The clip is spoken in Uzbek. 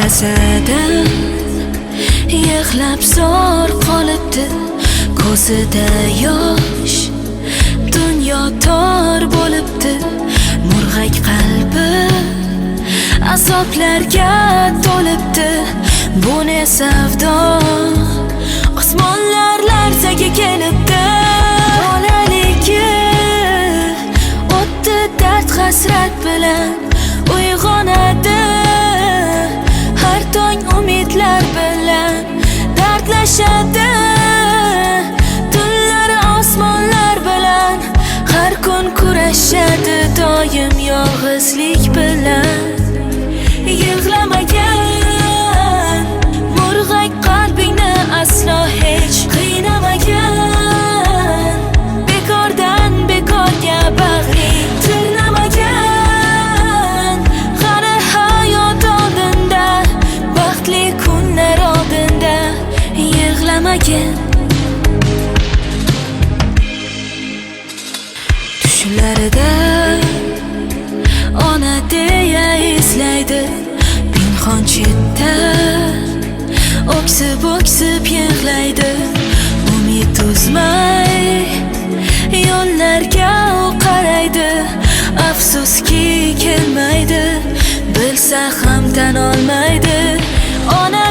asadan yig'lab zor qolibdi, ko'zida yosh, dunyo tor bo'libdi. Murg'ak qalbi azoblarga to'libdi. Bu ne savdo, osmonlar larzaga kelibdi. Bolaligi o'tdi dard hasrat bilan uyg'onadi. Har tong umidlar bilan dardlashadi. Tunlari osmonlar bilan har kun kurashadi. Doim yolg'izlik bilan yig'lamagan, murg'ak qalbingni aslo hech qiynamagan. Bekordan bekorga bag'ring tirnamagan. Qani hayot oldinda, baxtli kunlar oldinda yig'lamagan. Tushlarida ona deya eslaydi, pinhon chetda o'ksib-o'ksib yig'laydi. Umid uzmay yo'llarga u qaraydi. Afsuski kelmaydi, bilsa ham tan olmaydi. Ona